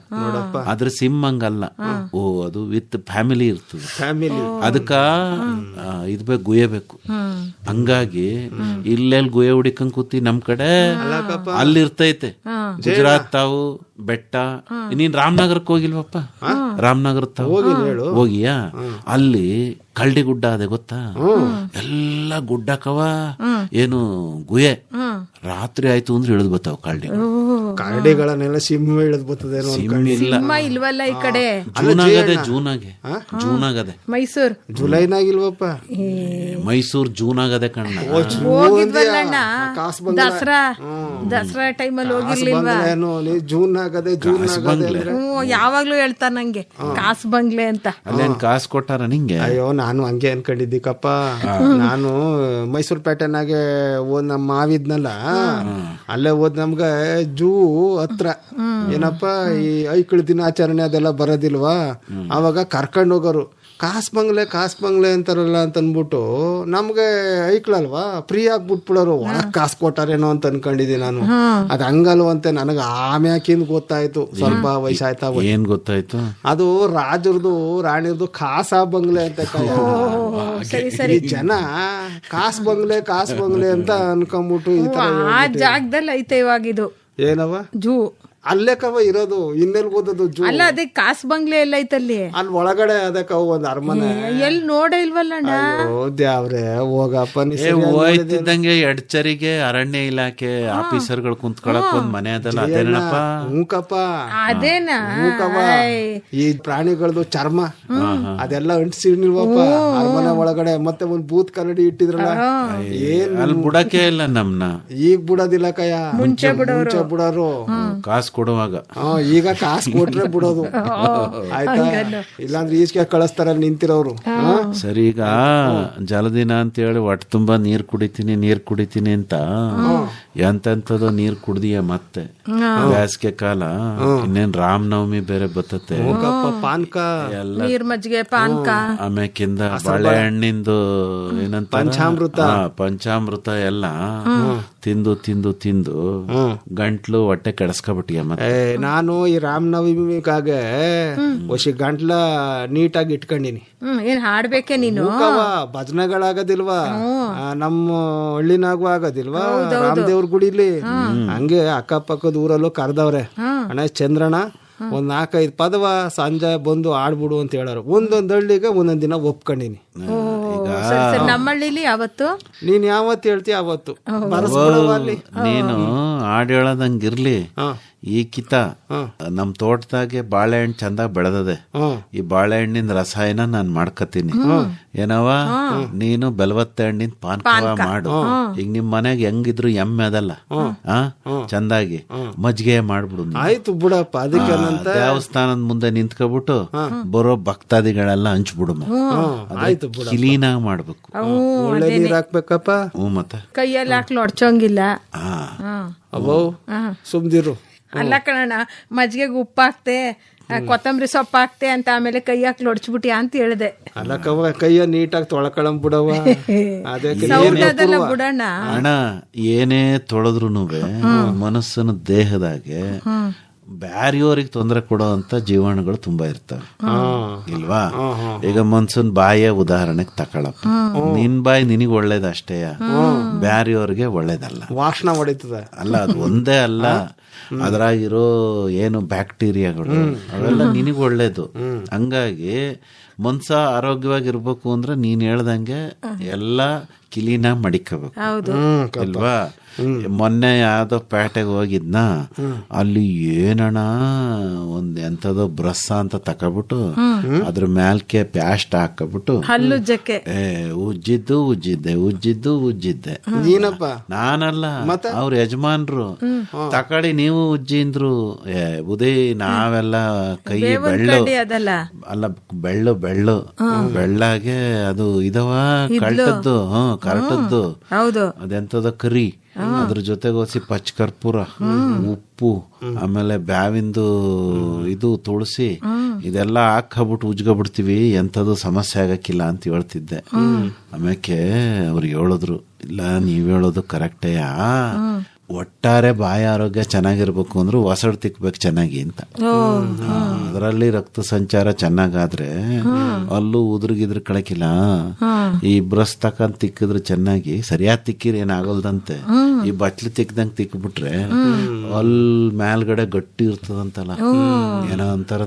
ಆದ್ರೆ ಸಿಂಹಂಗಲ್ಲ. ಓ, ಅದು ವಿತ್ ಫ್ಯಾಮಿಲಿ ಇರ್ತದೆ. ಅದಕ್ಕ ಇದ್ ಬೇಕು, ಗುಹೆ ಬೇಕು. ಹಂಗಾಗಿ ಇಲ್ಲೆಲ್ಲಿ ಗುಹೆ ಹುಡಿಕೊಂಡ್ ಕೂತಿ ನಮ್ ಕಡೆ ಅಲ್ಲಿ ಇರ್ತೈತೆ. ಗುಜರಾತ್ ತಾವು ಬೆಟ್ಟ. ನೀನ್ ರಾಮನಗರಕ್ಕೆ ಹೋಗಿಲ್ವಪ್ಪ? ರಾಮನಗರ ತಾವು ಹೋಗಿಯಾ? ಅಲ್ಲಿ ಕಳ್ಳಿ ಗುಡ್ಡ ಅದೇ ಗೊತ್ತಾ? ಎಲ್ಲ ಗುಡ್ಡಕ್ಕವ ಏನು ಗುಹೆ. ರಾತ್ರಿ ಆಯ್ತು ಅಂದ್ರೆ ಇಳಿದ್ ಬರ್ತಾವ ಕರಡಿಗಳನ್ನೆಲ್ಲ ಸಿಂಹ ಇಳಿದ್ ಬರ್ತದೆ. ಸಿಂಹ ಇಲ್ವಲ್ಲ ಈ ಕಡೆ. ಜೂನ್ ಆಗದೆ. ಮೈಸೂರ್ ಜುಲೈನಾಗಿಲ್ವಪ್ಪ? ಮೈಸೂರ್ ಜೂನ್ ಆಗದೆ ಕಣ್ಣ. ಹೋಗಿದ್ವಲ್ಲ ದಸರಾ ಟೈಮಲ್ಲಿ ಹೋಗಿರ್ಲಿಲ್ವಾ? ಜೂನ್ ಆಗದೆ, ಜೂನ್ ಆಗದೆ. ಯಾವಾಗ್ಲೂ ಹೇಳ್ತಾರ ನಂಗೆ ಕಾಸ್ ಬಂಗ್ಲೆ ಅಂತ. ಅಲ್ಲೇನ್ ಕಾಸು ಕೊಟ್ಟಾರ ನಿಂಗೆ? ಅಯ್ಯೋ, ನಾನು ಹಂಗೆ ಅನ್ಕೊಂಡಿದ್ದೀಕಪ್ಪ. ನಾನು ಮೈಸೂರು ಪೇಟೆನಾಗೆ ಓದ್ ನಮ್ಮ ಮಾವಿದ್ನಲ್ಲ, ಅಲ್ಲೇ ಓದ್ ನಮ್ಗ ಜೂ ಹತ್ರ ಏನಪ್ಪ ಈ ಐಕ್ಳ ದಿನಾಚರಣೆ ಅದೆಲ್ಲ ಬರೋದಿಲ್ವಾ? ಅವಾಗ ಕರ್ಕೊಂಡು ಹೋಗೋರು. ಕಾಸ್ ಬಂಗ್ಲೆ ಅಂತಾರಲ್ಲ ಅಂತ ಅನ್ಬಿಟ್ಟು ನಮ್ಗೆ ಐಕ್ಳಲ್ವಾ ಫ್ರೀ ಆಗಿ ಬಿಟ್ಬಿಡೋರು. ಒಳಗ್ ಕಾಸು ಕೊಟ್ಟಾರೇನೋ ಅಂತ ಅನ್ಕೊಂಡಿದ್ದೆ ನಾನು. ಅದ್ ಹಂಗಲ್ವಂತೆ. ನನಗೆ ಆಮ್ಯಾಕಿಂದ ಗೊತ್ತಾಯ್ತು, ಸ್ವಲ್ಪ ವಯಸ್ಸಾಯ್ತಾ. ಏನ್ ಗೊತ್ತಾಯ್ತು? ಅದು ರಾಜರದು ರಾಣಿರ್ದು ಕಾಸಾ ಬಂಗ್ಲೆ ಅಂತ. ಈ ಜನ ಕಾಸ್ ಬಂಗ್ಲೆ ಅಂತ ಅನ್ಕೊಂಡ್ಬಿಟ್ಟು ಈ ತರ ಆ ಜಾಗದಲ್ಲಿ ಐತೆ ಇವಾಗಿದು. ಏನವ? ಜೂ ಅಲ್ಲೇ ಕವ ಇರೋದು. ಇನ್ನೆಲ್ ಓದೋದು ಜೂ ಅಲ್ಲ, ಅದೇ ಕಾಸ್ ಬಂಗ್ಲೆ ಎಲ್ಲ ಐತಲ್ಲಿ. ಅಲ್ಲಿ ಒಳಗಡೆ ಅದಕ್ಕ ಒಂದ್ ಅರಮನೆ. ಎಲ್ಲಿ ನೋಡೇ ಇಲ್ವಲ್ಲ? ದ್ಯಾವ್ರೆ ಹೋಗಪ್ಪ. ಹೋಯ್ತಿದ್ದಂಗೆ ಎಡ್ಚರಿಗೆ ಅರಣ್ಯ ಇಲಾಖೆ ಆಫೀಸರ್ಗಳು ಕುಂತ್ಕೊಳಕ್ ಒಂದ್ ಮನೆ ಅದಲ್ಲ, ಅದೇನಪ್ಪ? ಹೂಕಪ್ಪ, ಅದೇನಾ? ಈ ಪ್ರಾಣಿಗಳದು ಚರ್ಮ ಅದೆಲ್ಲ ಅಂಟಿಸಿರ್ನಿಲ್ವಪ್ಪ ಅರಮನೆ ಒಳಗಡೆ. ಮತ್ತೆ ಒಂದ್ ಬೂತ್ ಕನ್ನಡಿ ಇಟ್ಟಿದ್ರಲ್ಲ, ಏನ್ ಅಲ್ಲಿ ಬುಡಕ್ಕೆ ಇಲ್ಲ ನಮ್ನ. ಈಗ ಬಿಡೋದಿಲ್ಲ ಕಯ್ಯ, ಮುಂಚೆ ಬಿಡೋರು. ಕಾಸು ಕೊಡುವಾಗ. ಈಗ ಕಾಸು ಕೊಟ್ರೆ ಬಿಡೋದು ಆಯ್ತಾ, ಇಲ್ಲಾಂದ್ರೆ ಈಸ್ಗೆ ಕಳಿಸ್ತಾರ ನಿಂತಿರೋರು. ಸರಿ, ಈಗ ಜಲದಿನ ಅಂತ ಹೇಳಿ ಹೊಟ್ಟೆ ತುಂಬಾ ನೀರ್ ಕುಡಿತೀನಿ ಅಂತ ಎಂತೆಂಥದ್ದು ನೀರ್ ಕುಡ್ದಿಯ ಮತ್ತೆ ಬೇಸಿಗೆ ಕಾಲ, ಇನ್ನೇನ್ ರಾಮನವಮಿ ಬೇರೆ ಬರ್ತತೆ, ಪಾನ್ಕ ನೀರ್ ಮಜ್ಜಿಗೆ ಪಾನ್ಕ, ಆಮ್ಯಾಕಿಂದ ಬಾಳೆಹಣ್ಣಿಂದು ಏನಂತ ಪಂಚಾಮೃತ ಎಲ್ಲ ತಿಂದು ತಿಂದು ತಿಂದು ಗಂಟ್ಲು ಹೊಟ್ಟೆ ಕೆಡಿಸ್ಕೊಬಿಟ್ಟಿಯ ಮತ್ತೆ. ನಾನು ಈ ರಾಮನವಮಿಗಾಗೆ ಒಸಿ ಗಂಟ್ಲ ನೀಟಾಗಿ ಇಟ್ಕೊಂಡಿನಿ. ಏನ್ ಹಾಡ್ಬೇಕೆ ನೀನು? ಭಜನೆಗಳಾಗೋದಿಲ್ವಾ ನಮ್ಮ ಹಳ್ಳಿನಾಗೂ ಆಗೋದಿಲ್ವಾ ರಾಮದೇವ್ರ ಗುಡಿಲಿ? ಹಂಗೆ ಅಕ್ಕಪಕ್ಕದ ಊರಲ್ಲೂ ಕರ್ದವ್ರೆ, ಅಣ್ಣ ಚಂದ್ರಣ್ಣ ಒಂದ್ 4-5 ಪದವ ಸಂಜೆ ಬಂದು ಆಡ್ಬಿಡು ಅಂತ ಹೇಳೋರು. ಒಂದೊಂದ್ ಹಳ್ಳಿಗೆ ಒಂದೊಂದ್ ದಿನ ಒಪ್ಕೊಂಡಿನಿ. ನಮ್ಮಳ್ಳಿಲಿ ಅವತ್ತು ನೀನ್ ಯಾವತ್ತು ಹೇಳ್ತೀಯ ಅವತ್ತು ಅಲ್ಲಿ. ನೀನು ಹಾಡು ಹೇಳೋದಂಗಿರ್ಲಿ, ಈ ಕಿತ ನಮ್ ತೋಟದಾಗೆ ಬಾಳೆಹಣ್ಣು ಚಂದ ಬೆಳೆದದೆ, ಈ ಬಾಳೆಹಣ್ಣಿನ ರಸಾಯನ ನಾನ್ ಮಾಡ್ಕತೀನಿ ಏನವ, ನೀನು ಬೆಲವತ್ತೆ ಹಣ್ಣಿನ ಪಾನ್ಕವ ಮಾಡು. ಈಗ ನಿಮ್ ಮನೆಗೆ ಹೆಂಗಿದ್ರು ಎಮ್ಮೆ ಅದಲ್ಲ ಚಂದಾಗಿ ಮಜ್ಜಿಗೆ ಮಾಡ್ಬಿಡು. ಆಯ್ತು ಬಿಡಪ್ಪ, ಅದಕ್ಕೆ ದೇವಸ್ಥಾನದ ಮುಂದೆ ನಿಂತ್ಕೊಬಿಟ್ಟು ಬರೋ ಭಕ್ತಾದಿಗಳೆಲ್ಲ ಹಂಚ್ಬಿಡು. ಆಯ್ತು ಕ್ಲೀನಾಗಿ ಮಾಡ್ಬೇಕು, ಒಳ್ಳೆ ನೀರ್ ಹಾಕ್ಬೇಕಪ್ಪ. ಮತ್ತೆ ಕೈಯಲ್ಲಿ ಹಾಕ್ಲು ಹೊಡ್ಚೋಂಗಿಲ್ಲ. ಅಬ್ಬೋ ಸುಮ್ದಿರು. ಅಲ್ಲ ಕಣಣ್ಣ, ಮಜ್ಜಿಗೆಗೆ ಉಪ್ಪು ಹಾಕ್ತೆ, ಕೊತ್ತಂಬರಿ ಸೊಪ್ಪು ಹಾಕ್ತೆ ಅಂತ ಆಮೇಲೆ ಕೈ ಹಾಕಿ ಹೊಡ್ಚ್ಬಿಟ್ಟಿ ಅಂತ ಹೇಳಿದೆ. ಅಲ್ಲಕ್ಕವ ಕೈಯ ನೀಟಾಗಿ ತೊಳ್ಕೊಳಂ ಬಿಡವ. ಅದೆಲ್ಲ ಬಿಡಣ್ಣ. ಅಣ್ಣ ಏನೇ ತೊಳೆದ್ರು ಮನಸ್ಸನ ದೇಹದಾಗೆ ಬ್ಯಾರಿಯವ್ರಿಗೆ ತೊಂದರೆ ಕೊಡೋ ಅಂತ ಜೀವಾಣುಗಳು ತುಂಬಾ ಇರ್ತವೆ ಇಲ್ವಾ? ಈಗ ಮನ್ಸನ್ ಬಾಯ ಉದಾಹರಣೆಗೆ ತಕೊಳಪ್ಪ, ನಿನ್ ಬಾಯಿ ನಿನಗ್ ಒಳ್ಳೇದ ಅಷ್ಟೇ, ಬ್ಯಾರಿಯವ್ರಿಗೆ ಒಳ್ಳೇದಲ್ಲ, ವಾಸನ ಹೊಡಿತದ. ಅಲ್ಲ ಅದು ಒಂದೇ ಅಲ್ಲ, ಅದ್ರಾಗಿರೋ ಏನು ಬ್ಯಾಕ್ಟೀರಿಯಾಗಳು ಅವೆಲ್ಲ ನಿನಗ್ ಒಳ್ಳೇದು. ಹಂಗಾಗಿ ಮನ್ಸ ಆರೋಗ್ಯವಾಗಿರ್ಬೇಕು ಅಂದ್ರೆ ನೀನ್ ಹೇಳ್ದಂಗೆ ಎಲ್ಲ ಕ್ಲೀನಾಗಿ ಮಡಿಕೋಬೇಕು ಅಲ್ವಾ? ಮೊನ್ನೆ ಯಾವ್ದೋ ಪೇಟೆಗೆ ಹೋಗಿದ್ನ, ಅಲ್ಲಿ ಏನಣ್ಣ ಒಂದ್ ಎಂತದೋ ಬ್ರಸ್ ಅಂತ ತಕೊಬಿಟ್ಟು ಅದ್ರ ಮ್ಯಾಲ್ಕೆ ಪ್ಯಾಸ್ಟ್ ಹಾಕಬಿಟ್ಟು ಉಜ್ಜಿದ್ದೆ. ನೀನಪ್ಪ? ನಾನಲ್ಲ, ಅವ್ರ ಯಜಮಾನ್ರು ತಕಳಿ ನೀವು ಉಜ್ಜಿಂದ್ರು. ಉದೇ ನಾವೆಲ್ಲ ಕೈ ಅಲ್ಲ ಬೆಳ್ಳಾಗೆ ಅದು ಇದವ ಕಳ್ಟದ್ದು ಕರಟದ್ದು ಅದೆಂತದ ಕರಿ, ಅದ್ರ ಜೊತೆಗೋಸಿ ಪಚ್ಚಕರ್ಪೂರ, ಉಪ್ಪು, ಆಮೇಲೆ ಬ್ಯಾವಿಂದು ಇದು ತುಳಸಿ, ಇದೆಲ್ಲ ಹಾಕಬಿಟ್ಟು ಉಜ್ಕೊಬಿಡ್ತೀವಿ, ಎಂಥದ್ದು ಸಮಸ್ಯೆ ಆಗಕ್ಕಿಲ್ಲ ಅಂತ ಹೇಳ್ತಿದ್ದೆ. ಆಮೇಲೆ ಅವ್ರು ಹೇಳಿದ್ರು, ಇಲ್ಲ ನೀವ್ ಹೇಳೋದು ಕರೆಕ್ಟೇಯಾ, ಒಟ್ಟಾರೆ ಬಾಯಿ ಆರೋಗ್ಯ ಚೆನ್ನಾಗಿರ್ಬೇಕು ಅಂದ್ರೆ ಒಸಡ್ ತಿಕ್ಬೇಕು ಚೆನ್ನಾಗಿ ಅಂತ. ಅದರಲ್ಲಿ ರಕ್ತ ಸಂಚಾರ ಚೆನ್ನಾಗಾದ್ರೆ ಅಲ್ಲೂ ಉದ್ರಗಿದ್ರ ಕಳಕಿಲ್ಲ. ಈ ಬ್ರಷ್ ತಕೊಂಡ್ ತಿಕ್ಕಿದ್ರೆ ಚೆನ್ನಾಗಿ ಸರಿಯಾಗಿ ತಿಕ್ಕಿರಿ ಏನಾಗಲ್ದಂತೆ. ಈ ಬಟ್ಲಿ ತಿಕ್ದಂಗ್ ತಿಕ್ಬಿಟ್ರೆ ಅಲ್ ಮೇಲ್ಗಡೆ ಗಟ್ಟಿ ಇರ್ತದಂತಲ್ಲ, ಏನೋ ಅಂತಾರ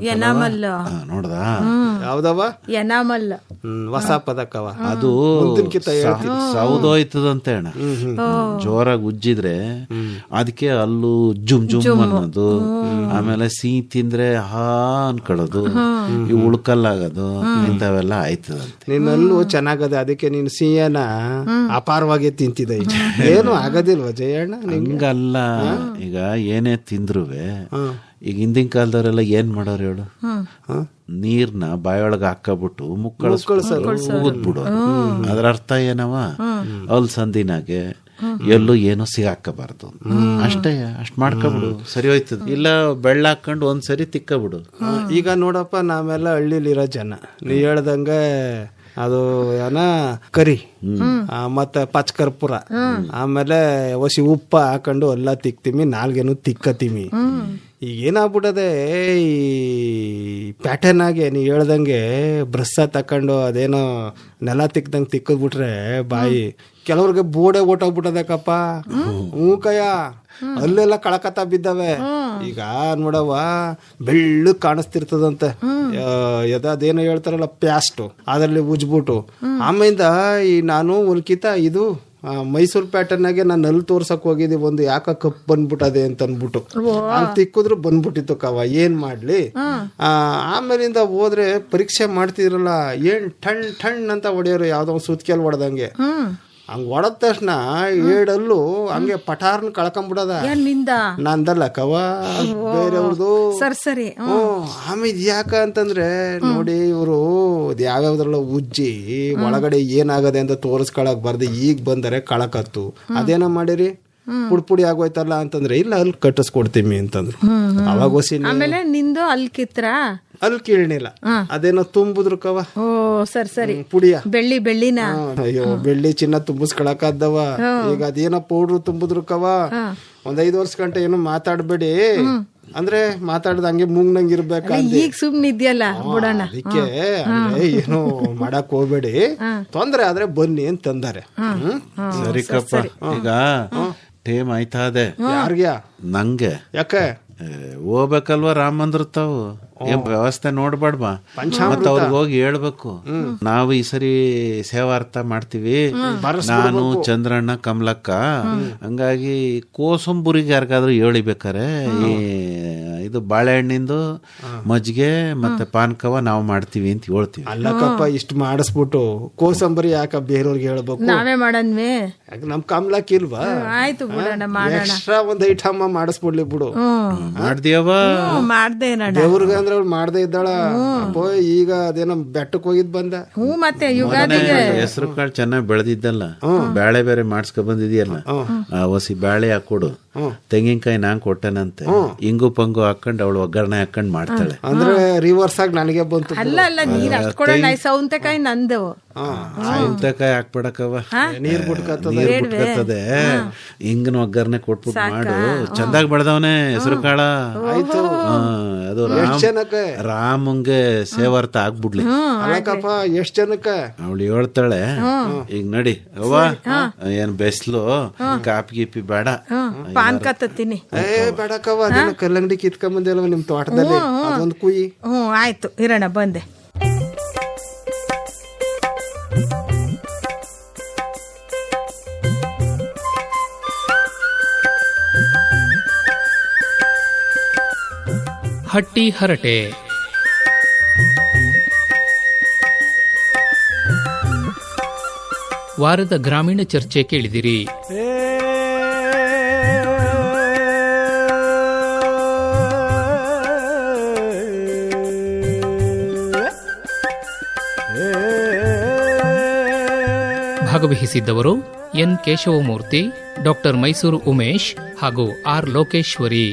ನೋಡ್ದ? ಯಾವ್ದವ? ಹೊಸ ಪದಕವ ಅದು ಸೌದೋಯ್ತದಂತೆ ಅಣ್ಣ. ಜೋರಾಗಿ ಉಜ್ಜಿದ್ರೆ ಅದಕ್ಕೆ ಅಲ್ಲೂ ಜುಮ್ ಜುಮ್ ಅನ್ನೋದು, ಆಮೇಲೆ ಸಿಹಿ ತಿಂದ್ರೆ ಹಾ ಅನ್ಕೊಳ್ಳೋದು, ಈ ಉಳ್ಕಲ್ಲಾಗೋದು, ಇಂಥವೆಲ್ಲ ಆಯ್ತದಂತೆ. ನಿನ್ನಲ್ಲೂ ಚೆನ್ನಾಗದೆ, ಅದಕ್ಕೆ ನೀನು ಸಿಹಿಯನ ಅಪಾರವಾಗಿ ತಿಂತಿದ್ದ. ಏನು ಆಗೋದಿಲ್ವ ಜಯಣ್ಣ? ಹಿಂಗಲ್ಲ, ಈಗ ಏನೇ ತಿಂದ್ರುವೆ ಈಗ ಹಿಂದಿನ ಕಾಲದವರೆಲ್ಲ ಏನ್ ಮಾಡೋರು ಹೇಳು, ನೀರ್ನ ಬಾಯೊಳಗೆ ಹಾಕಬಿಟ್ಟು ಮುಕ್ಕಳಿಸ್ಬಿಡು. ಅದ್ರ ಅರ್ಥ ಏನವ, ಅಲ್ ಸಂದಿನಾಗೆ ಎಲ್ಲೂ ಏನು ಸಿಗಾಕಬಾರ್ದು ಅಷ್ಟೇ, ಅಷ್ಟ್ ಮಾಡ್ಕೊಬಿಡು, ಸರಿ ಹೋಯ್ತದ. ಇಲ್ಲ ಬೆಳ್ಳ ಹಾಕೊಂಡು ಒಂದ್ಸರಿ ತಿಕ್ಕಬಿಡು. ಈಗ ನೋಡಪ್ಪ, ನಾವೆಲ್ಲ ಹಳ್ಳಿಲಿರೋ ಜನ, ನೀ ಹೇಳ್ದಂಗೆ ಅದು ಏನ ಕರಿ ಮತ್ತೆ ಪಚ್ಚಕರ್ಪೂರ, ಆಮೇಲೆ ಒಸಿ ಉಪ್ಪ ಹಾಕೊಂಡು ಎಲ್ಲ ತಿಕ್ತೀವಿ, ನಾಲ್ಗೇನು ತಿಕ್ಕತೀವಿ. ಈಗ ಏನಾಗ್ಬಿಟ್ಟದೆ, ಈ ಪ್ಯಾಟರ್ನ್ ಆಗಿ ನೀ ಹೇಳ್ದಂಗೆ ಬ್ರಷ ತಕೊಂಡು ಅದೇನೋ ನೆಲ ತಿಕ್ದಂಗೆ ತಿಕ್ಕದ್ಬಿಟ್ರೆ ಬಾಯಿ ಕೆಲವ್ರಿಗೆ ಬೋಡೆ ಓಟೋಗ್ಬಿಟ್ಟದಕ್ಕಪ್ಪ. ಕಯ್ಯ ಅಲ್ಲೆಲ್ಲ ಕಳಕತ್ತ ಬಿದ್ದಾವೆ. ಈಗ ನೋಡವ ಬೆಳ್ಳು ಕಾಣಿಸ್ತಿರ್ತದಂತೆ, ಅದೇನೋ ಹೇಳ್ತಾರಲ್ಲ ಪ್ಯಾಸ್ಟು, ಅದರಲ್ಲಿ ಉಜ್ಬಿಟ್ಟು ಆಮೇಲಿಂದ ಈ ನಾನು ಒಂದ್ಕಿತ ಇದು ಮೈಸೂರು ಪ್ಯಾಟರ್ನಾಗೆ ನಾನು ಅಲ್ಲಿ ತೋರ್ಸಕ್ ಹೋಗಿದ್ದೆ, ಒಂದು ಯಾಕ ಕಪ್ ಬಂದ್ಬಿಟ್ಟದೆ ಅಂತ ಅನ್ಬಿಟ್ಟು ಅಲ್ಲಿ ತಿಕ್ಕಿದ್ರು ಬಂದ್ಬಿಟ್ಟಿತ್ತು ಕವ. ಏನ್ ಮಾಡ್ಲಿ, ಆಮೇಲಿಂದ ಹೋದ್ರೆ ಪರೀಕ್ಷೆ ಮಾಡ್ತಿದ್ರಲ್ಲ, ಏನ್ ಟಣ್ ಟಣ್ ಅಂತ ಹೊಡೆಯೋರು, ಯಾವ್ದೋ ಒಂದು ಸುತ್ಕೆಲ್ ಹೊಡೆದಂಗೆ. ಹಂಗ್ ಹೊಡೆದ ತಕ್ಷಣ ಏಡಲ್ಲೂ ಹಂಗೆ ಪಟಾರ್ನ ಕಳ್ಕೊಂಬಿಡದ. ಎಲ್ಲಿಂದ? ನಂದಲ್ಲ ಕವ, ಬೇರೆಯವ್ರದು. ಸರಿ ಆಮೇಲೆ ಯಾಕ ಅಂತಂದ್ರೆ ನೋಡಿ, ಇವರು ಯಾವ್ಯಾವ್ದ್ರಲ್ಲ ಉಜ್ಜಿ ಒಳಗಡೆ ಏನಾಗದೆ ಅಂತ ತೋರಿಸ್ಕೊಳಕ್ ಬರ್ದೆ ಈಗ ಬಂದರೆ ಕಳಕತ್ತು. ಅದೇನ ಮಾಡಿರಿ, ಪುಡಿ ಆಗೋಯ್ತಲ್ಲ ಅಂತಂದ್ರೆ, ಇಲ್ಲ ಅಲ್ಲಿ ಕಟ್ಟಿಸ್ಕೊಡ್ತೀವಿ ಅಂತಂದ್ರು. ಅವಾಗ ಹೊಸಿ ಆಮೇಲೆ ನಿಂದು ಅಲ್ಲಿ ಕಿತ್ರ ಅಲ್ಲಿ ಕೀಳ್ನಿಲ್ಲ, ಅದೇನೋ ತುಂಬಿದ್ರು ಕವ. ಓ ಸರಿ ಪುಡಿಯ ಬೆಳ್ಳಿನ. ಅಯ್ಯೋ, ಬೆಳ್ಳಿ ಚಿನ್ನ ತುಂಬಿಸ್ಕೊಳಕದ್ದವ. ಈಗ ಅದೇನೋ ಪೌಡ್ರು ತುಂಬಿದ್ರು ಕವ. ಒಂದ್ 5 ವರ್ಷ ಗಂಟೆ ಏನು ಮಾತಾಡ್ಬೇಡಿ ಅಂದ್ರೆ, ಮಾತಾಡ್ದ ಹಂಗೆ ಮೂಗ್ನಂಗ್ ಇರ್ಬೇಕಂತ. ಈಗ ಸುಮ್ನಿದ್ಯಲ್ಲ ಬಿಡೋಣ. ಅದಕ್ಕೆ ಏನು ಮಾಡಕ್ ಹೋಗ್ಬೇಡಿ, ತೊಂದ್ರೆ ಆದ್ರೆ ಬನ್ನಿ ಅಂತಂದಾರೆ. ಸರಿಕಪ್ಪ, ಈಗ ಟೇಮ್ ಆಯ್ತಾ ಅದೇ ಯಾರ್ಗ್ಯಾ? ನಂಗೆ. ಯಾಕೆ ಹೋಗ್ಬೇಕಲ್ವಾ ರಾಮ ಮಂದಿರ ತಾವು, ಏನ್ ವ್ಯವಸ್ಥೆ ನೋಡ್ಬೇಡ್ವಾ? ಮತ್ತ ಅವ್ರಿಗೆ ಹೋಗಿ ಹೇಳ್ಬೇಕು, ನಾವು ಈ ಸರಿ ಸೇವಾರ್ಥ ಮಾಡ್ತೀವಿ, ನಾನು ಚಂದ್ರಣ್ಣ ಕಮಲಕ್ಕ, ಹಂಗಾಗಿ ಕೋಸಂಬುರಿಗೆ ಯಾರಿಗಾದ್ರೂ ಹೇಳಿಬೇಕಾರೆ ಈ ಇದು ಬಾಳೆಹಣ್ಣಿಂದು ಮಜ್ಜಿಗೆ ಮತ್ತೆ ಪಾನಕವ ನಾವು ಮಾಡ್ತೀವಿ ಅಂತ ಹೇಳ್ತೀವಿ. ಅಲ್ಲಕ್ಕಪ್ಪ, ಇಷ್ಟು ಮಾಡಿಸ್ಬಿಟ್ಟು ಕೋಸಂಬರಿ ಯಾಕ ಬೇರೆಯವ್ರಿಗೆ ಹೇಳ್ಬೇಕು? ನಾವೇ ಮಾಡನ್ವಿ, ನಮ್ ಕಮಲಕ್ಕ ಇಲ್ವಾ? ಆಯ್ತು ಬಿಡೋಣ, ಮಾಡೋಣ. ಎಕ್ಸ್ಟ್ರಾ ಒಂದ್ ಐಟಮ್ ಮಾಡಿಸ್ಬಿಡ್ಲಿ ಬಿಡು. ಮಾಡ್ತೀಯವ? ಮಾಡ್ದೆ ದೇವ್ರಿಗೆ ಅಂದ್ರೆ ಅವ್ಳು ಮಾಡ್ದೆ ಇದ್ದಾಳ. ಅಪ್ಪೋ, ಈಗ ಅದೇನೋ ಬೆಟ್ಟಕ್ಕೆ ಹೋಗಿದ್ ಬಂದ. ಮತ್ತೆ ಯುಗಾದಿಗೆ ಹೆಸರು ಕಾಳು ಚೆನ್ನಾಗಿ ಬೆಳೆದಿದ್ದಲ್ಲ, ಬ್ಯಾಳೆ ಬೇರೆ ಮಾಡ್ಸ್ಕೊ ಬಂದಿದ್ಯಲ್ಲ, ಆ ಹೊಸಿ ಬ್ಯಾಳೆ ಹಾಕೊಡು, ತೆಂಗಿನಕಾಯಿ ನಾನ್ ಕೊಟ್ಟನಂತೆ, ಇಂಗು ಪಂಗು ಹಾಕೊಂಡ್ ಅವಳು ಒಗ್ಗರಣೆ ಹಾಕೊಂಡ್ ಮಾಡ್ತಾಳೆ. ಅಂದ್ರೆ ರಿವರ್ಸ್ ಆಗಿ ನನಗೆ ಬಂತು. ಅಲ್ಲ ನೀರ್ ಅಷ್ಟ್ ಕೊಡೋಣ. ಸೌಂತೆಕಾಯಿ ನಂದು. ಸೌಂತೆಕಾಯಿ ಹಾಕ್ಬಿಡಕವ, ನೀರ್ ಬಿಟ್ಕತ್ತದೆ. ಹಿಂಗನ ಒಗ್ಗರಣೆ ಕೊಟ್ಬಿಟ್ಟು ಮಾಡು. ಚಂದಾಗ್ ಬೆಳೆದವನೇ ಹೆಸರು ಕಾಳ. ಆಯ್ತು, ಅದು ರಾಮಂಗೆ ಸೇವಾರ್ಥ ಆಗ್ಬಿಡ್ಲಿ. ಅಲ್ಲಕ್ಕಪ್ಪ, ಎಷ್ಟ್ ಜನಕ್ಕ? ಅವಳು ಹೇಳ್ತಾಳೆ, ಈಗ ನಡಿ ಅವ್ವ, ಏನ್ ಬೆಸ್ಲು ಕಾಪಿ ಗೀಪಿ ಬೇಡ, ಪಾನ್ಕ ತತ್ತೀನಿ. ಬೇಡಕ್ಕವ, ಅದೇನೋ ಕಲ್ಲಂಗಡಿ ಕಿತ್ಕೊಂಬಂದಿಲ್ವ ನಿಮ್ ತೋಟದಲ್ಲಿ, ಅದೊಂದು ಕುಯಿ. ಆಯ್ತು, ಇರೋಣ, ಬಂದೆ. ಹಟ್ಟಿ ಹರಟೆ. ವಾರದ ಗ್ರಾಮೀಣ ಚರ್ಚೆ ಕೇಳಿದಿರಿ. ಭಾಗವಹಿಸಿದ್ದವರು ಎನ್ ಕೇಶವಮೂರ್ತಿ, ಡಾಕ್ಟರ್ ಮೈಸೂರು ಉಮೇಶ್ ಹಾಗೂ ಆರ್ ಲೋಕೇಶ್ವರಿ.